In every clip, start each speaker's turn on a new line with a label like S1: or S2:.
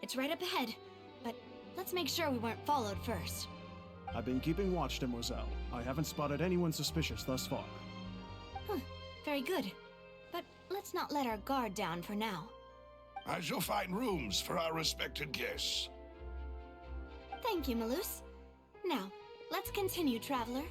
S1: It's right up ahead, but let's make sure we weren't followed first.
S2: I've been keeping watch, Demoiselle. I haven't spotted anyone suspicious thus far.
S1: Very good. But let's not let our guard down for now.
S3: I shall find rooms for our respected guests.
S1: Thank you, Malus. Now, let's continue, traveler.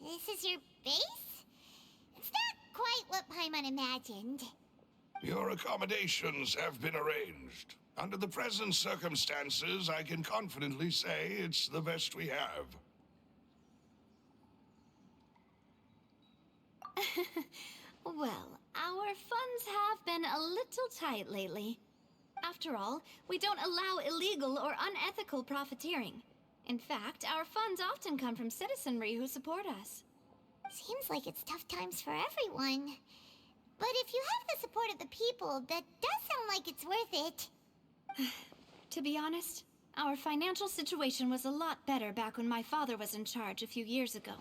S4: This is your base? It's not quite what Paimon imagined.
S3: Your accommodations have been arranged. Under the present circumstances, I can confidently say it's the best we have.
S1: Well, our funds have been a little tight lately. After all, we don't allow illegal or unethical profiteering. In fact, our funds often come from citizenry who support us.
S4: Seems like it's tough times for everyone. But if you have the support of the people, that does sound like it's worth it.
S1: To be honest, our financial situation was a lot better back when my father was in charge a few years ago.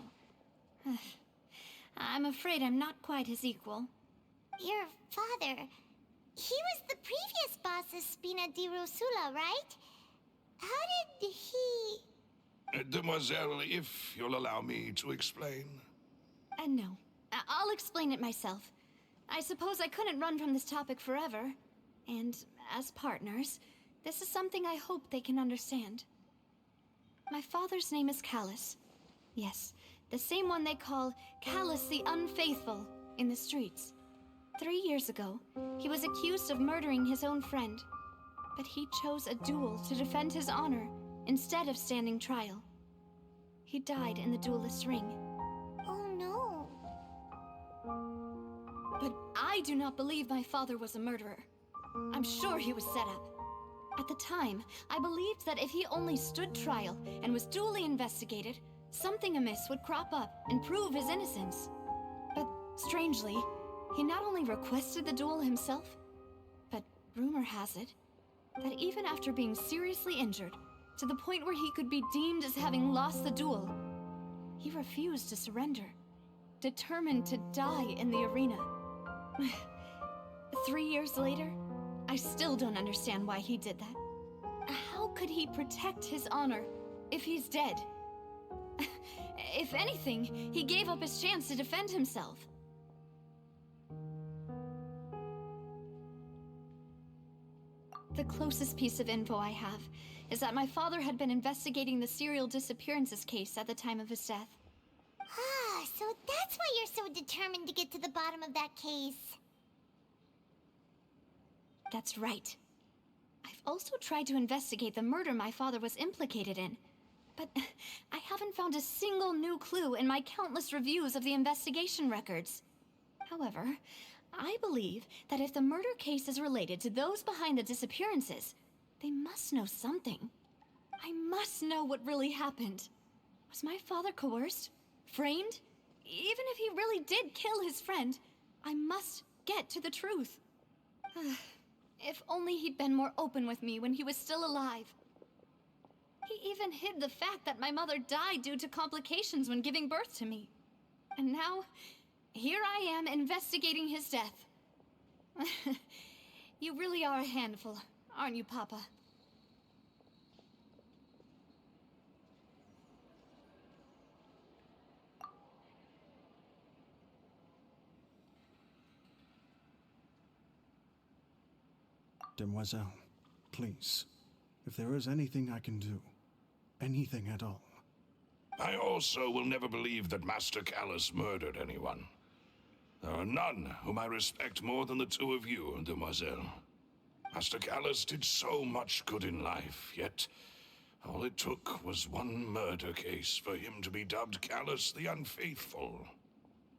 S1: I'm afraid I'm not quite his equal.
S4: Your father... he was the previous boss of Spina di Rosula, right? How did he...
S3: Demoiselle, if you'll allow me to explain.
S1: No. I'll explain it myself. I suppose I couldn't run from this topic forever. And as partners, this is something I hope they can understand. My father's name is Callus. Yes, the same one they call Callus the Unfaithful in the streets. 3 years ago, he was accused of murdering his own friend. But he chose a duel to defend his honor instead of standing trial. He died in the duelist's ring.
S4: Oh no.
S1: But I do not believe my father was a murderer. I'm sure he was set up. At the time, I believed that if he only stood trial and was duly investigated, something amiss would crop up and prove his innocence. But strangely, he not only requested the duel himself, but rumor has it that even after being seriously injured, to the point where he could be deemed as having lost the duel, he refused to surrender, determined to die in the arena. 3 years later, I still don't understand why he did that. How could he protect his honor if he's dead? If anything, he gave up his chance to defend himself. The closest piece of info I have is that my father had been investigating the serial disappearances case at the time of his death.
S4: Ah, so that's why you're so determined to get to the bottom of that case.
S1: That's right. I've also tried to investigate the murder my father was implicated in, but I haven't found a single new clue in my countless reviews of the investigation records. However, I believe that if the murder case is related to those behind the disappearances, they must know something. I must know what really happened. Was my father coerced? Framed? Even if he really did kill his friend, I must get to the truth. If only he'd been more open with me when he was still alive. He even hid the fact that my mother died due to complications when giving birth to me. And now, here I am investigating his death. You really are a handful, aren't you, Papa?
S2: Demoiselle, please, if there is anything I can do, anything at all.
S3: I also will never believe that Master Callus murdered anyone. There are none whom I respect more than the two of you, Demoiselle. Master Callus did so much good in life, yet all it took was one murder case for him to be dubbed Callus the Unfaithful.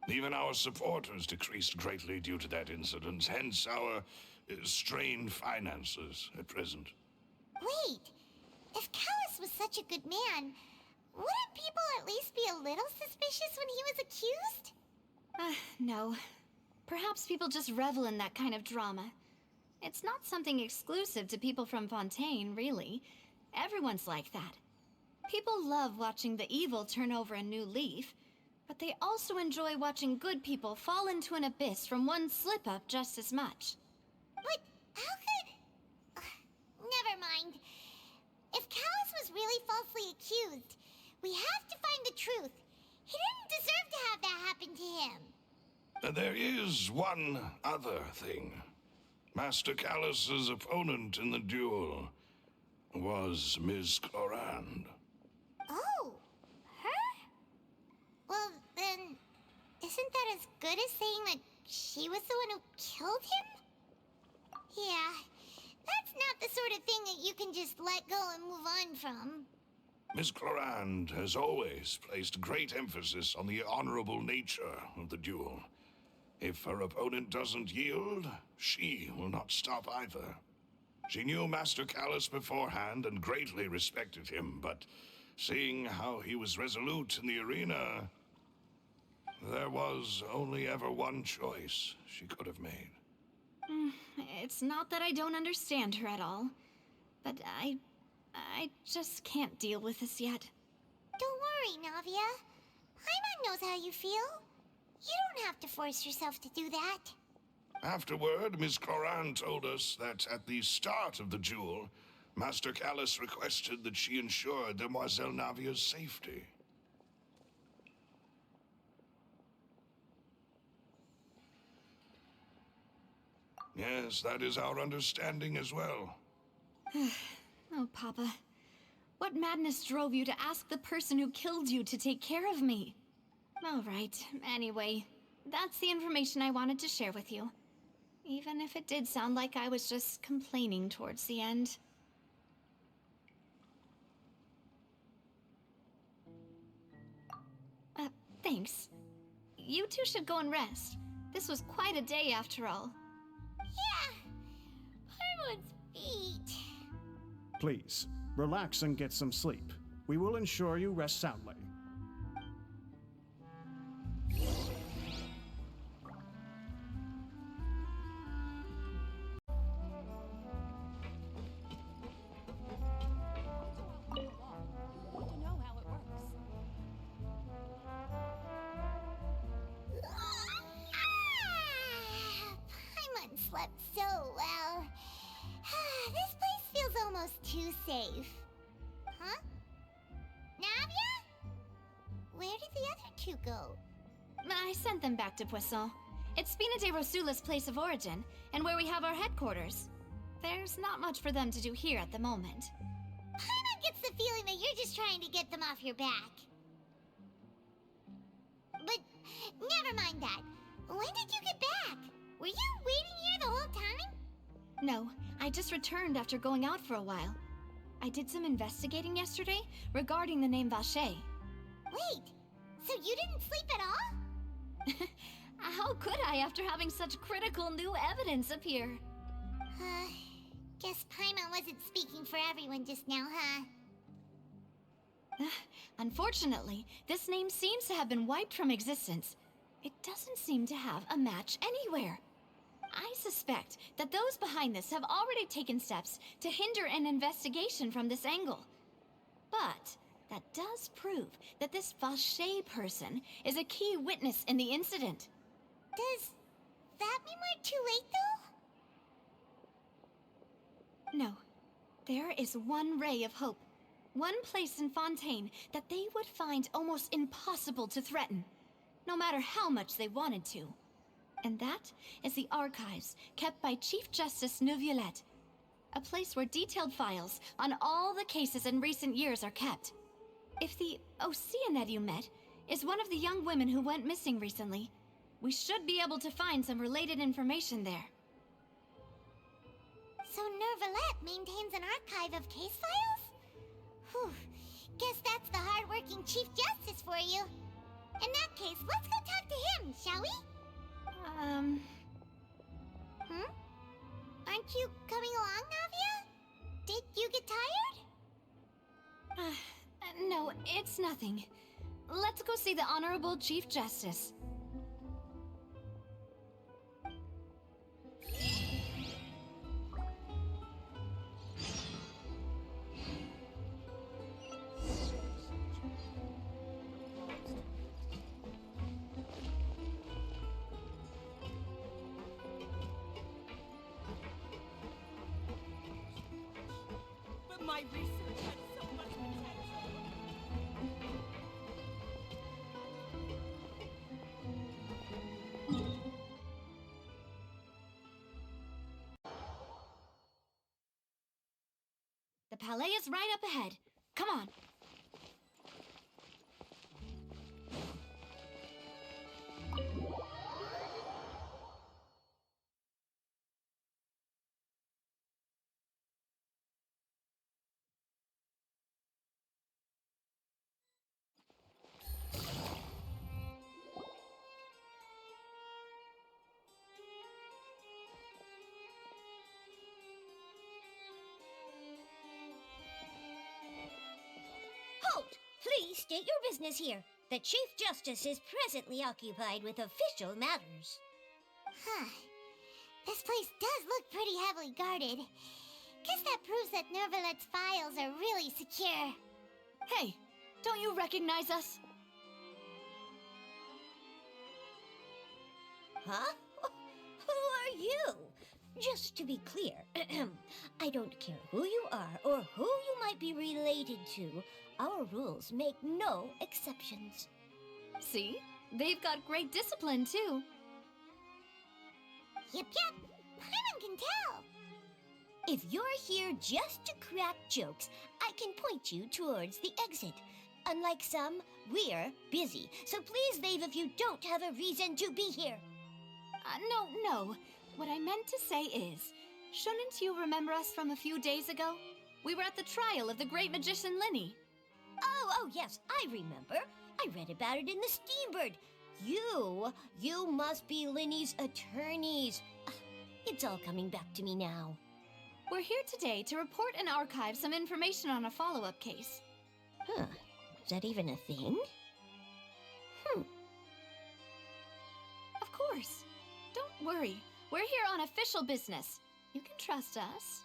S3: Even our supporters decreased greatly due to that incident, hence our strained finances at present.
S4: Wait, if Callus was such a good man, wouldn't people at least be a little suspicious when he was accused?
S1: No. Perhaps people just revel in that kind of drama. It's not something exclusive to people from Fontaine, really. Everyone's like that. People love watching the evil turn over a new leaf, but they also enjoy watching good people fall into an abyss from one slip-up just as much.
S4: But how could... never mind. If Callus was really falsely accused, we have to find the truth. He didn't deserve to have that happen to him.
S3: There is one other thing. Master Callus's opponent in the duel was Ms. Clorand.
S4: Oh, her? Well, then, isn't that as good as saying that she was the one who killed him? Yeah, that's not the sort of thing that you can just let go and move on from.
S3: Ms. Clorand has always placed great emphasis on the honorable nature of the duel. If her opponent doesn't yield, she will not stop either. She knew Master Callus beforehand and greatly respected him, but seeing how he was resolute in the arena, there was only ever one choice she could have made.
S1: It's not that I don't understand her at all, but I just can't deal with this yet.
S4: Don't worry, Navia. Paimon knows how you feel. You don't have to force yourself to do that.
S3: Afterward, Ms. Clorand told us that at the start of the duel, Master Callus requested that she ensure Demoiselle Navia's safety. Yes, that is our understanding as well.
S1: Oh, Papa. What madness drove you to ask the person who killed you to take care of me? All right, anyway, that's the information I wanted to share with you. Even if it did sound like I was just complaining towards the end. Thanks. You two should go and rest. This was quite a day after all.
S4: Yeah, Paimon's feet.
S2: Please, relax and get some sleep. We will ensure you rest soundly.
S4: Paimon slept so well. This place feels almost too safe. Huh? Navia? Where did the other two go?
S1: I sent them back to Poisson. It's Spina de Rosula's place of origin, and where we have our headquarters. There's not much for them to do here at the moment.
S4: Paimon gets the feeling that you're just trying to get them off your back. But never mind that. When did you get back? Were you waiting here the whole time?
S1: No, I just returned after going out for a while. I did some investigating yesterday regarding the name Vacher.
S4: Wait, so you didn't sleep at all?
S1: How could I after having such critical new evidence appear?
S4: Guess Paimon wasn't speaking for everyone just now, huh?
S1: Unfortunately, this name seems to have been wiped from existence. It doesn't seem to have a match anywhere. I suspect that those behind this have already taken steps to hinder an investigation from this angle. But that does prove that this Vacher person is a key witness in the incident.
S4: Does that mean we're too late, though?
S1: No. There is one ray of hope. One place in Fontaine that they would find almost impossible to threaten, no matter how much they wanted to. And that is the archives kept by Chief Justice Neuvillette, a place where detailed files on all the cases in recent years are kept. If the Oceanid you met is one of the young women who went missing recently, we should be able to find some related information there.
S4: So Nervalette maintains an archive of case files? Whew. Guess that's the hard-working Chief Justice for you. In that case, let's go talk to him, shall we? Aren't you coming along, Navia? Did you get tired?
S1: No, it's nothing. Let's go see the Honorable Chief Justice.
S5: But my research had so much potential.
S1: The Palais is right up ahead. Come on.
S6: Halt! Please state your business here. The Chief Justice is presently occupied with official matters.
S4: Huh. This place does look pretty heavily guarded. Guess that proves that Nervalette's files are really secure.
S1: Hey, don't you recognize us?
S6: Huh? Who are you? Just to be clear, I don't care who you are or who you might be related to. Our rules make no exceptions.
S1: See? They've got great discipline, too.
S4: Yep. Paimon can tell.
S6: If you're here just to crack jokes, I can point you towards the exit. Unlike some, we're busy, so please leave if you don't have a reason to be here.
S1: No. What I meant to say is, shouldn't you remember us from a few days ago? We were at the trial of the great magician Linny.
S6: Oh, yes, I remember. I read about it in the Steambird. You must be Linny's attorneys. It's all coming back to me now.
S1: We're here today to report and archive some information on a follow-up case.
S6: Huh, is that even a thing?
S1: Of course. Don't worry. We're here on official business. You can trust us.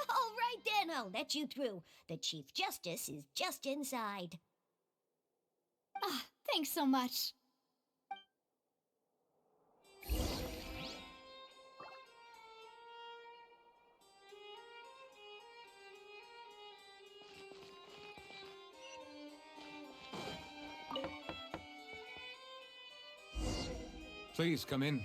S6: All right then, I'll let you through. The Chief Justice is just inside.
S1: Thanks so much.
S7: Please come in.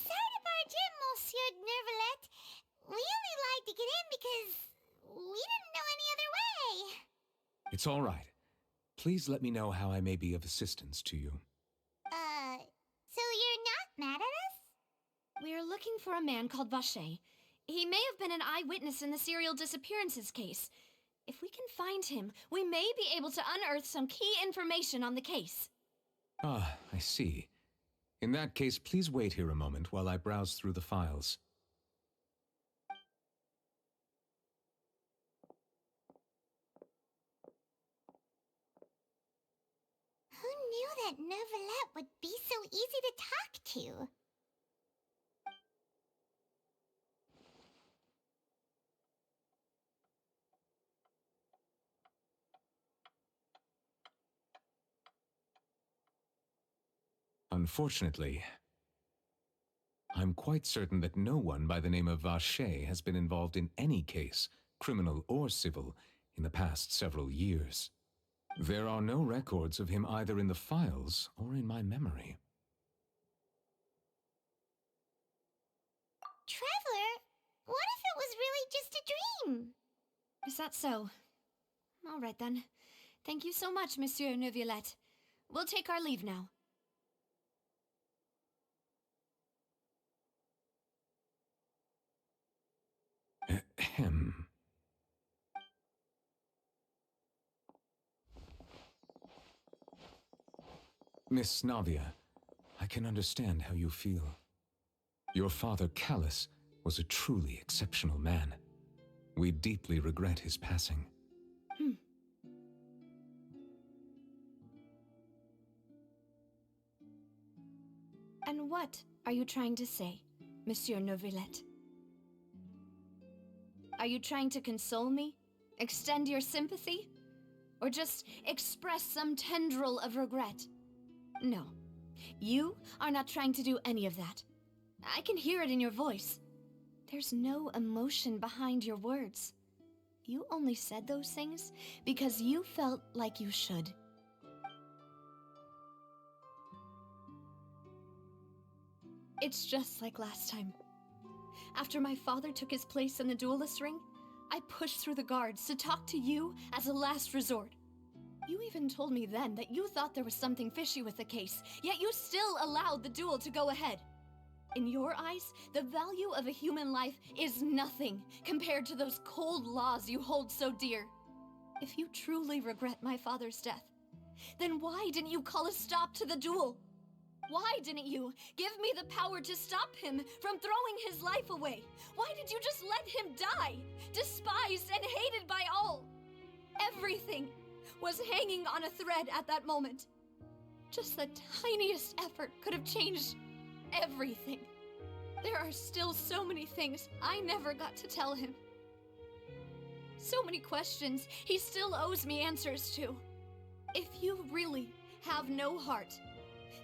S4: Sorry to barge in, Monsieur Nervalette. We only lied to get in because we didn't know any other way.
S7: It's all right. Please let me know how I may be of assistance to you.
S4: So you're not mad at us?
S1: We're looking for a man called Vacher. He may have been an eyewitness in the serial disappearances case. If we can find him, we may be able to unearth some key information on the case.
S7: Ah, I see. In that case, please wait here a moment while I browse through the files.
S4: Who knew that Nervalette would be so easy to talk to?
S7: Unfortunately, I'm quite certain that no one by the name of Vache has been involved in any case, criminal or civil, in the past several years. There are no records of him either in the files or in my memory.
S4: Traveler, what if it was really just a dream?
S1: Is that so? All right then. Thank you so much, Monsieur Neuvillette. We'll take our leave now.
S7: Ahem. Miss Navia, I can understand how you feel. Your father, Callus, was a truly exceptional man. We deeply regret his passing.
S1: And what are you trying to say, Monsieur Neuvillette? Are you trying to console me? Extend your sympathy? Or just express some tendril of regret? No. You are not trying to do any of that. I can hear it in your voice. There's no emotion behind your words. You only said those things because you felt like you should. It's just like last time. After my father took his place in the duelist ring, I pushed through the guards to talk to you as a last resort. You even told me then that you thought there was something fishy with the case, yet you still allowed the duel to go ahead. In your eyes, the value of a human life is nothing compared to those cold laws you hold so dear. If you truly regret my father's death, then why didn't you call a stop to the duel? Why didn't you give me the power to stop him from throwing his life away? Why did you just let him die, despised and hated by all? Everything was hanging on a thread at that moment. Just the tiniest effort could have changed everything. There are still so many things I never got to tell him. So many questions he still owes me answers to. If you really have no heart,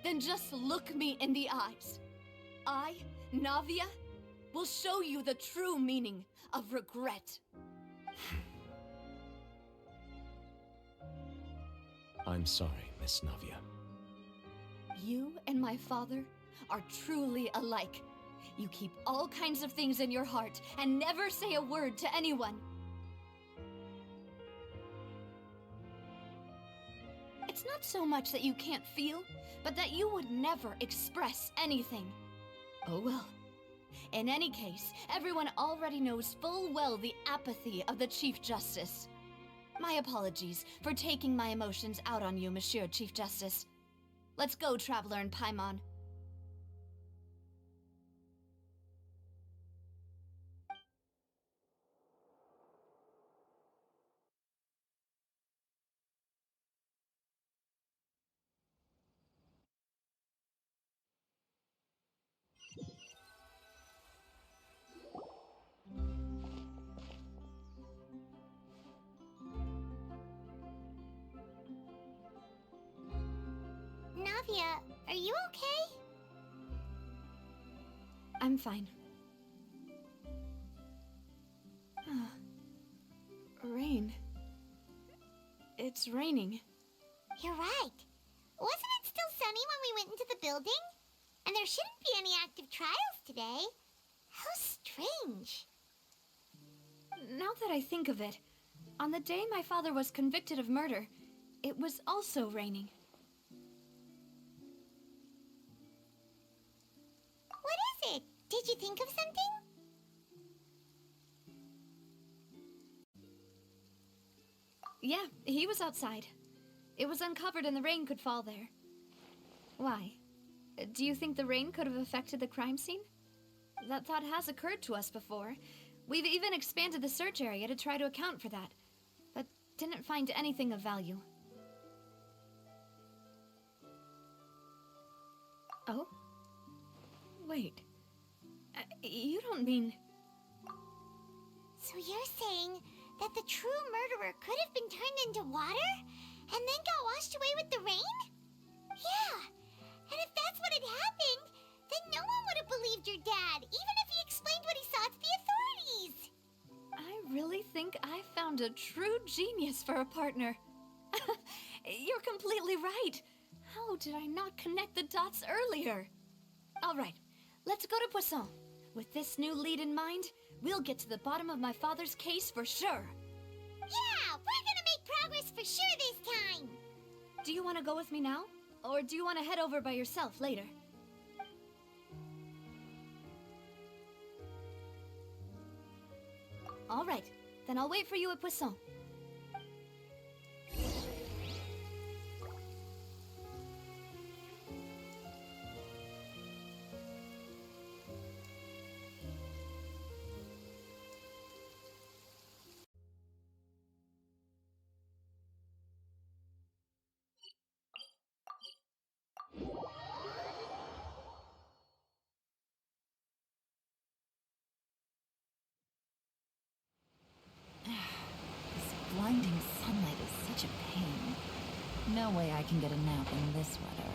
S1: then just look me in the eyes. I, Navia, will show you the true meaning of regret.
S7: I'm sorry, Miss Navia.
S1: You and my father are truly alike. You keep all kinds of things in your heart and never say a word to anyone. It's not so much that you can't feel, but that you would never express anything. Oh well. In any case, everyone already knows full well the apathy of the Chief Justice. My apologies for taking my emotions out on you, Monsieur Chief Justice. Let's go, Traveler and Paimon.
S4: Navia, are you okay?
S1: I'm fine. Rain. It's raining.
S4: You're right. Wasn't it still sunny when we went into the building? And there shouldn't be any active trials today. How strange.
S1: Now that I think of it, on the day my father was convicted of murder, it was also raining.
S4: What is it? Did you think of something?
S1: Yeah, he was outside. It was uncovered and the rain could fall there. Why? Do you think the rain could have affected the crime scene? That thought has occurred to us before. We've even expanded the search area to try to account for that, but didn't find anything of value. Oh? Wait. You don't mean...
S4: So you're saying that the true murderer could have been turned into water and then got washed away with the rain? Yeah, and if that's what had happened, then no one would have believed your
S1: found a true genius for a partner. You're completely right. How did I not connect the dots earlier? All right, let's go to Poisson. With this new lead in mind, we'll get to the bottom of my father's case for sure.
S4: Yeah, we're gonna make progress for sure this time.
S1: Do you want to go with me now? Or do you want to head over by yourself later? All right, then I'll wait for you at Poisson.
S8: This blinding sunlight is such a pain. No way I can get a nap in this weather.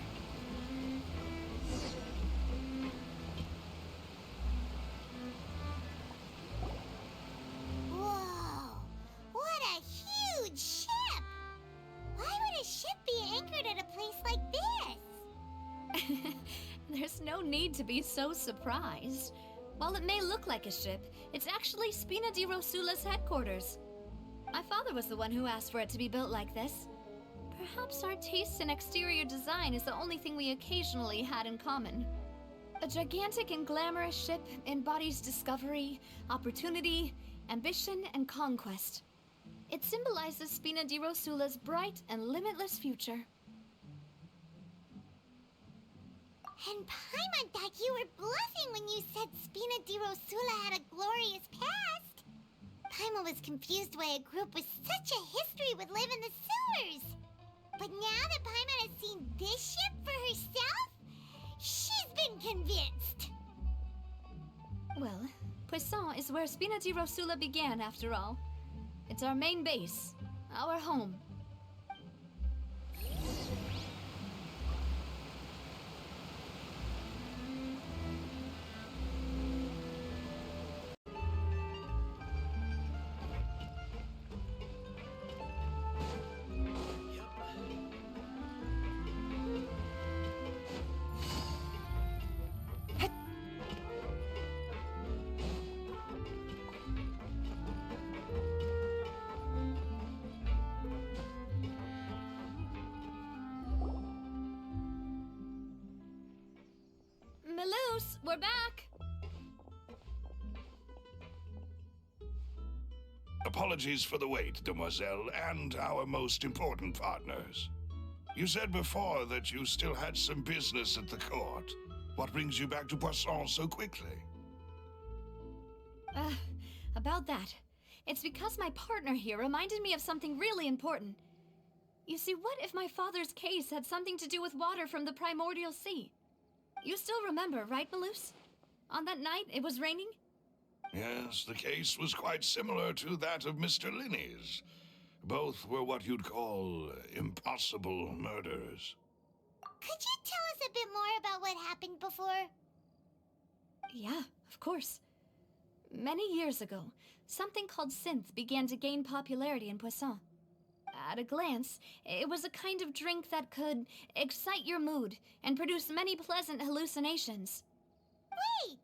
S4: Whoa! What a huge ship! Why would a ship be anchored at a place like this?
S1: There's no need to be so surprised. While it may look like a ship, it's actually Spina di Rosula's headquarters. My father was the one who asked for it to be built like this. Perhaps our taste in exterior design is the only thing we occasionally had in common. A gigantic and glamorous ship embodies discovery, opportunity, ambition, and conquest. It symbolizes Spina di Rosula's bright and limitless future.
S4: And Paimon thought you were bluffing when you said Spina di Rosula had a glorious past. Paimon was confused why a group with such a history would live in the sewers. But now that Paimon has seen this ship for herself, she's been convinced.
S1: Well, Poisson is where Spina di Rosula began, after all. It's our main base, our home. Melus, we're back!
S3: Apologies for the wait, demoiselle, and our most important partners. You said before that you still had some business at the court. What brings you back to Poisson so quickly?
S1: About that. It's because my partner here reminded me of something really important. You see, what if my father's case had something to do with water from the primordial sea? You still remember, right, Melus? On that night, it was raining?
S3: Yes, the case was quite similar to that of Mr. Linney's. Both were what you'd call impossible murders.
S4: Could you tell us a bit more about what happened before?
S1: Yeah, of course. Many years ago, something called synth began to gain popularity in Poisson. At a glance, it was a kind of drink that could excite your mood and produce many pleasant hallucinations.
S4: Wait!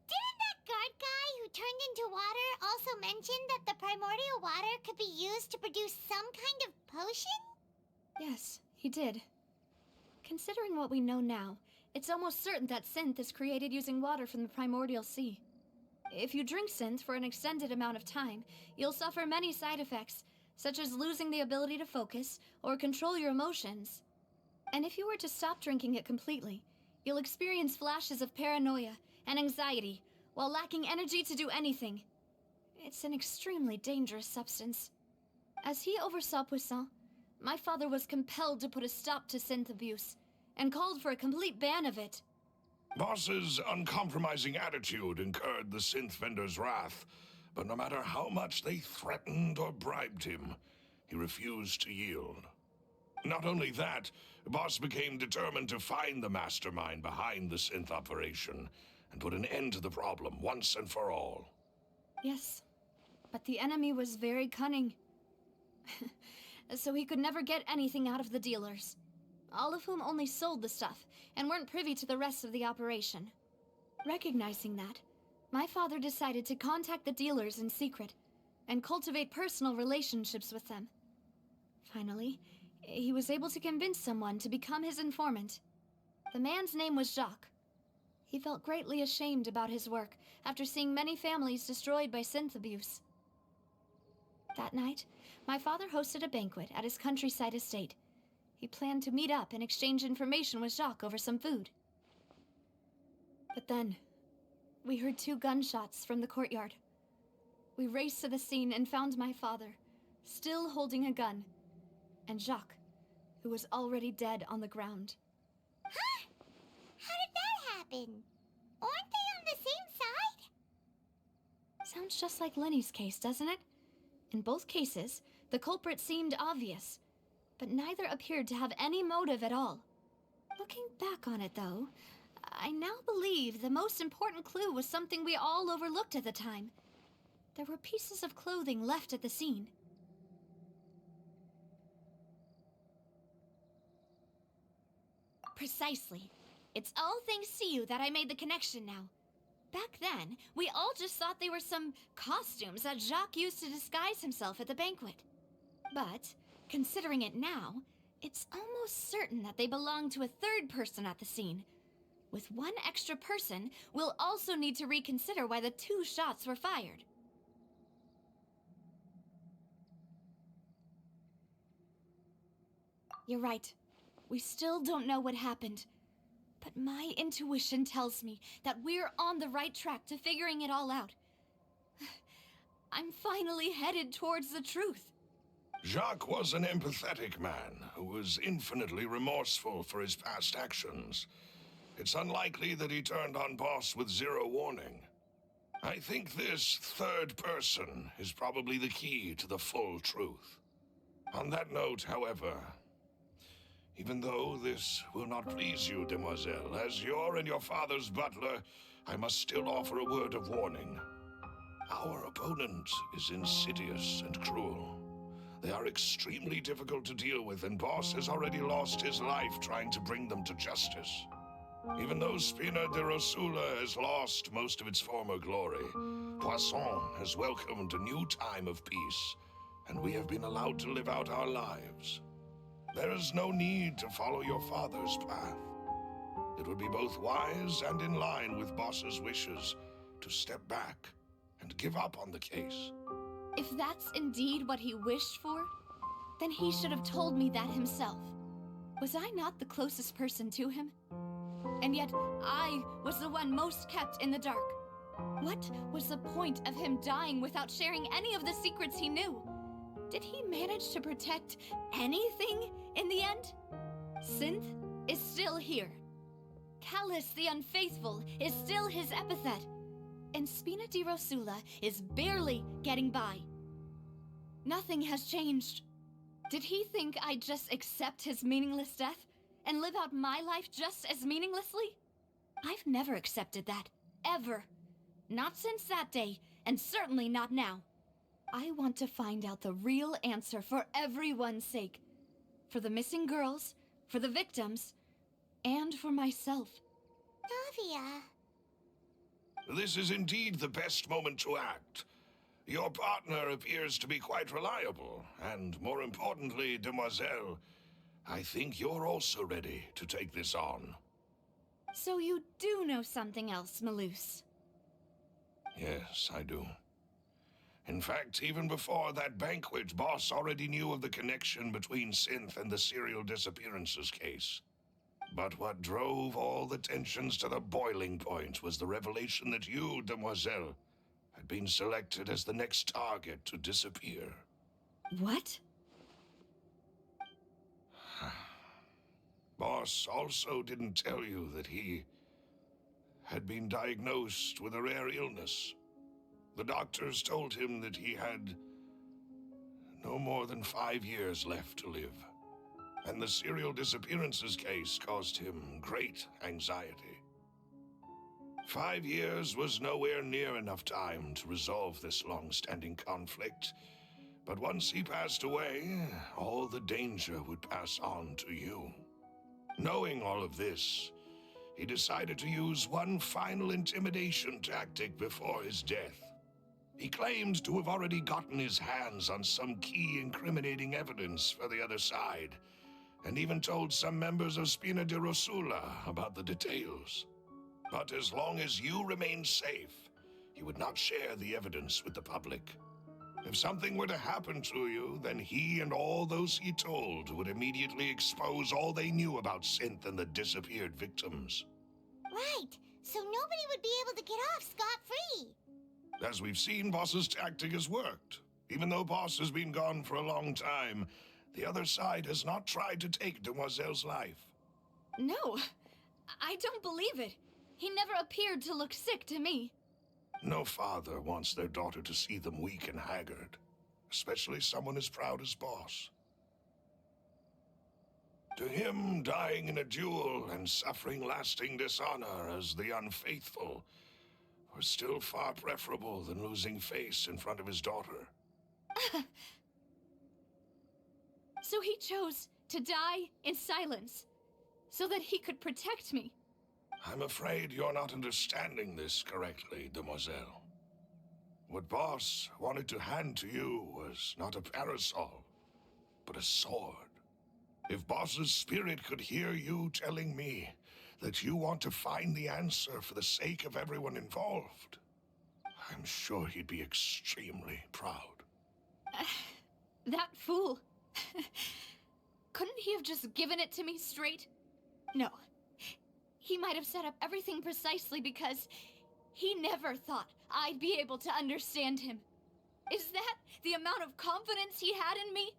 S4: Didn't that guard guy who turned into water also mention that the primordial water could be used to produce some kind of potion?
S1: Yes, he did. Considering what we know now, it's almost certain that synth is created using water from the primordial sea. If you drink synth for an extended amount of time, you'll suffer many side effects, such as losing the ability to focus or control your emotions. And if you were to stop drinking it completely, you'll experience flashes of paranoia and anxiety while lacking energy to do anything. It's an extremely dangerous substance. As he oversaw Poisson, my father was compelled to put a stop to synth abuse and called for a complete ban of it.
S3: Boss's uncompromising attitude incurred the synth vendor's wrath, but no matter how much they threatened or bribed him, he refused to yield. Not only that, Boss became determined to find the mastermind behind the synth operation and put an end to the problem once and for all.
S1: Yes, But the enemy was very cunning. So he could never get anything out of the dealers, all of whom only sold the stuff and weren't privy to the rest of the operation. Recognizing that, my father decided to contact the dealers in secret and cultivate personal relationships with them. Finally, he was able to convince someone to become his informant. The man's name was Jacques. He felt greatly ashamed about his work after seeing many families destroyed by synth abuse. That night, my father hosted a banquet at his countryside estate. He planned to meet up and exchange information with Jacques over some food. But then, we heard 2 gunshots from the courtyard. We raced to the scene and found my father, still holding a gun, and Jacques, who was already dead on the ground.
S4: Huh? How did that happen? Aren't they on the same side?
S1: Sounds just like Lenny's case, doesn't it? In both cases, the culprit seemed obvious, but neither appeared to have any motive at all. Looking back on it, though, I now believe the most important clue was something we all overlooked at the time. There were pieces of clothing left at the scene. Precisely. It's all thanks to you that I made the connection now. Back then, we all just thought they were some costumes that Jacques used to disguise himself at the banquet. But, considering it now, it's almost certain that they belong to a third person at the scene. With one extra person, we'll also need to reconsider why the 2 shots were fired. You're right. We still don't know what happened. But my intuition tells me that we're on the right track to figuring it all out. I'm finally headed towards the truth.
S3: Jacques was an empathetic man who was infinitely remorseful for his past actions. It's unlikely that he turned on Boss with 0 warning. I think this third person is probably the key to the full truth. On that note, however, even though this will not please you, demoiselle, as your and your father's butler, I must still offer a word of warning. Our opponent is insidious and cruel. They are extremely difficult to deal with, and Boss has already lost his life trying to bring them to justice. Even though Spina de Rosula has lost most of its former glory, Poisson has welcomed a new time of peace, and we have been allowed to live out our lives. There is no need to follow your father's path. It would be both wise and in line with Boss's wishes to step back and give up on the case.
S1: If that's indeed what he wished for, then he should have told me that himself. Was I not the closest person to him? And yet, I was the one most kept in the dark. What was the point of him dying without sharing any of the secrets he knew? Did he manage to protect anything in the end? Synth is still here. Callus the Unfaithful is still his epithet. And Spina di Rosula is barely getting by. Nothing has changed. Did he think I'd just accept his meaningless death and live out my life just as meaninglessly? I've never accepted that, ever. Not since that day, and certainly not now. I want to find out the real answer for everyone's sake. For the missing girls, for the victims, and for myself.
S4: Navia.
S3: This is indeed the best moment to act. Your partner appears to be quite reliable, and more importantly, demoiselle, I think you're also ready to take this on.
S1: So you do know something else, Maloose?
S3: Yes, I do. In fact, even before that banquet, Boss already knew of the connection between Synth and the serial disappearances case. But what drove all the tensions to the boiling point was the revelation that you, demoiselle, had been selected as the next target to disappear.
S1: What?
S3: Boss also didn't tell you that he had been diagnosed with a rare illness. The doctors told him that he had no more than 5 years left to live. And the serial disappearances case caused him great anxiety. 5 years was nowhere near enough time to resolve this long-standing conflict. But once he passed away, all the danger would pass on to you. Knowing all of this, he decided to use one final intimidation tactic before his death. He claimed to have already gotten his hands on some key incriminating evidence for the other side, and even told some members of Spina di Rosula about the details. But as long as you remained safe, he would not share the evidence with the public. If something were to happen to you, then he and all those he told would immediately expose all they knew about Synth and the disappeared victims.
S4: Right, so nobody would be able to get off scot-free.
S3: As we've seen, Boss's tactic has worked. Even though Boss has been gone for a long time, the other side has not tried to take Demoiselle's life.
S1: No, I don't believe it. He never appeared to look sick to me.
S3: No father wants their daughter to see them weak and haggard, especially someone as proud as Boss. To him, dying in a duel and suffering lasting dishonor as the unfaithful was still far preferable than losing face in front of his daughter.
S1: So he chose to die in silence, so that he could protect me.
S3: I'm afraid you're not understanding this correctly, Demoiselle. What Boss wanted to hand to you was not a parasol, but a sword. If Boss's spirit could hear you telling me that you want to find the answer for the sake of everyone involved, I'm sure he'd be extremely proud.
S1: That fool. Couldn't he have just given it to me straight? No. He might have set up everything precisely because he never thought I'd be able to understand him. Is that the amount of confidence he had in me?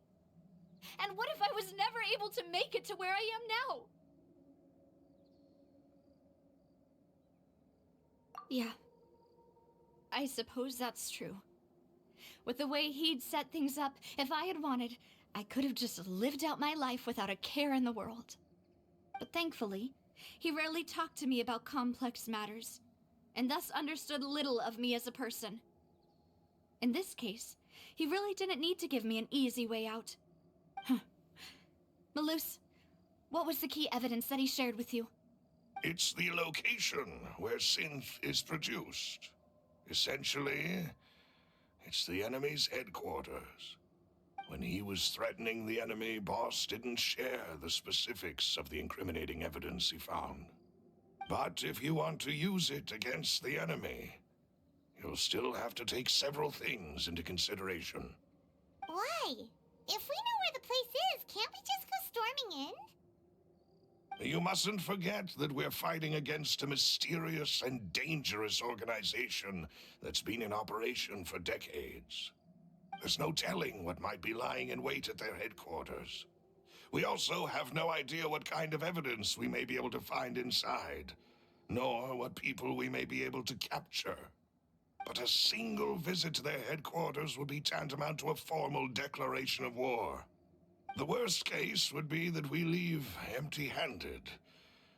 S1: And what if I was never able to make it to where I am now? Yeah. I suppose that's true. With the way he'd set things up, if I had wanted, I could have just lived out my life without a care in the world. But thankfully, he rarely talked to me about complex matters, and thus understood little of me as a person. In this case, he really didn't need to give me an easy way out. Malus, what was the key evidence that he shared with you?
S3: It's the location where Synth is produced. Essentially, it's the enemy's headquarters. When he was threatening the enemy, Boss didn't share the specifics of the incriminating evidence he found. But if you want to use it against the enemy, you'll still have to take several things into consideration.
S4: Why? If we know where the place is, can't we just go storming in?
S3: You mustn't forget that we're fighting against a mysterious and dangerous organization that's been in operation for decades. There's no telling what might be lying in wait at their headquarters. We also have no idea what kind of evidence we may be able to find inside, nor what people we may be able to capture. But a single visit to their headquarters would be tantamount to a formal declaration of war. The worst case would be that we leave empty-handed,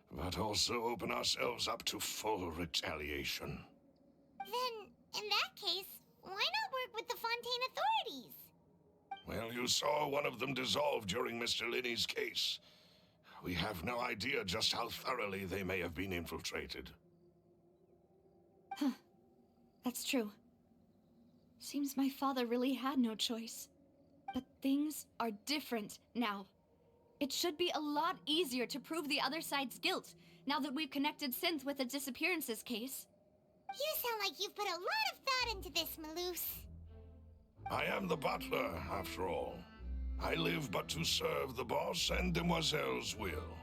S3: but also open ourselves up to full retaliation.
S4: Then, in that case, why not work with the Fontaine authorities?
S3: Well, you saw one of them dissolve during Mr. Linney's case. We have no idea just how thoroughly they may have been infiltrated.
S1: Huh. That's true. Seems my father really had no choice. But things are different now. It should be a lot easier to prove the other side's guilt, now that we've connected Synth with the disappearances case.
S4: You sound like you've put a lot of thought into this, Malus.
S3: I am the butler, after all. I live but to serve the boss and Demoiselle's will.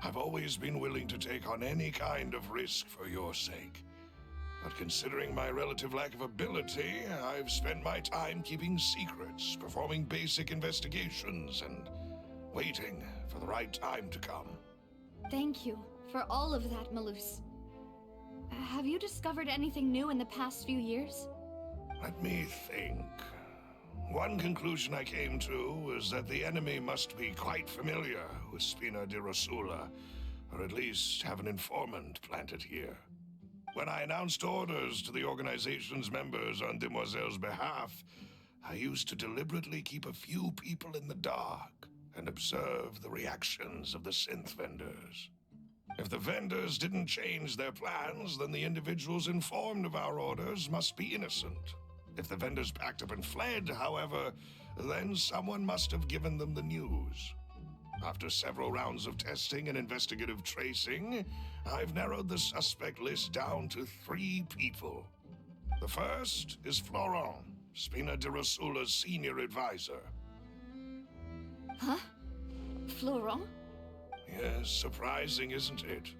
S3: I've always been willing to take on any kind of risk for your sake. But considering my relative lack of ability, I've spent my time keeping secrets, performing basic investigations, and waiting for the right time to come.
S1: Thank you for all of that, Malus. Have you discovered anything new in the past few years?
S3: Let me think. One conclusion I came to was that the enemy must be quite familiar with Spina di Rosula, or at least have an informant planted here. When I announced orders to the organization's members on Demoiselle's behalf, I used to deliberately keep a few people in the dark and observe the reactions of the synth vendors. If the vendors didn't change their plans, then the individuals informed of our orders must be innocent. If the vendors packed up and fled, however, then someone must have given them the news. After several rounds of testing and investigative tracing, I've narrowed the suspect list down to 3 people. The first is Florent, Spina di Rosula's senior advisor.
S1: Huh? Florent?
S3: Yes, surprising, isn't it?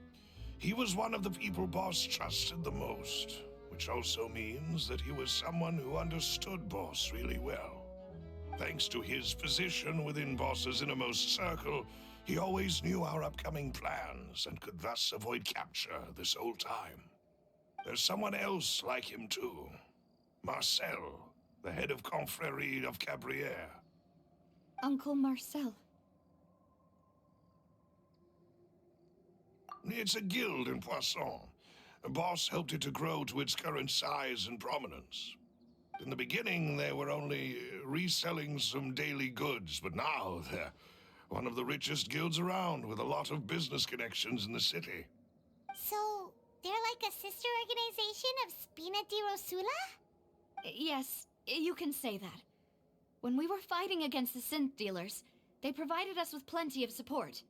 S3: He was one of the people Boss trusted the most, which also means that he was someone who understood Boss really well. Thanks to his position within Boss's innermost circle, he always knew our upcoming plans and could thus avoid capture this whole time. There's someone else like him too. Marcel, the head of Confrérie of Cabrières.
S1: Uncle Marcel.
S3: It's a guild in Poisson. Boss helped it to grow to its current size and prominence. In the beginning, they were only reselling some daily goods, but now they're one of the richest guilds around with a lot of business connections in the city.
S4: So, they're like a sister organization of Spina di Rosula?
S1: Yes, you can say that. When we were fighting against the synth dealers, they provided us with plenty of support.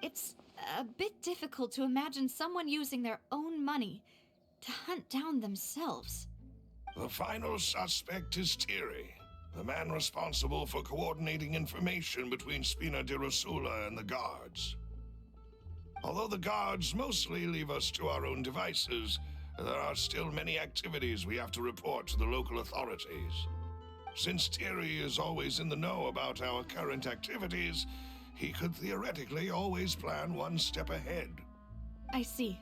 S1: It's a bit difficult to imagine someone using their own money to hunt down themselves.
S3: The final suspect is Thierry, the man responsible for coordinating information between Spina di Rosula and the guards. Although the guards mostly leave us to our own devices, there are still many activities we have to report to the local authorities. Since Thierry is always in the know about our current activities, he could theoretically always plan one step ahead.
S1: I see.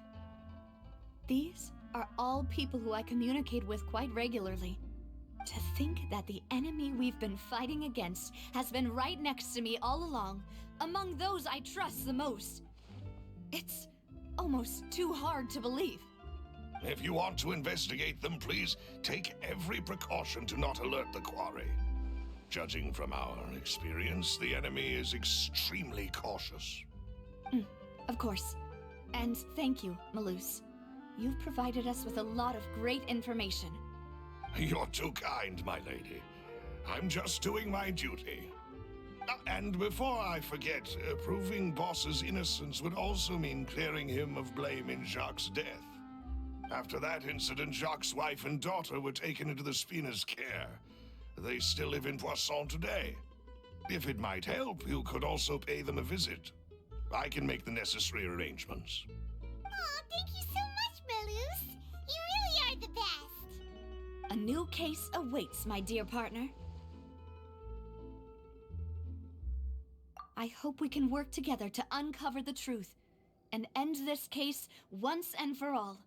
S1: These are all people who I communicate with quite regularly. To think that the enemy we've been fighting against has been right next to me all along, among those I trust the most. It's almost too hard to believe.
S3: If you want to investigate them, please take every precaution to not alert the quarry. Judging from our experience, the enemy is extremely cautious.
S1: Of course. And thank you, Malus. You've provided us with a lot of great information.
S3: You're too kind, my lady. I'm just doing my duty. And before I forget, proving Boss's innocence would also mean clearing him of blame in Jacques' death. After that incident, Jacques' wife and daughter were taken into the Spina's care. They still live in Poisson today. If it might help, you could also pay them a visit. I can make the necessary arrangements.
S4: Aw, thank you so much, Malus. You really are the best.
S1: A new case awaits, my dear partner. I hope we can work together to uncover the truth and end this case once and for all.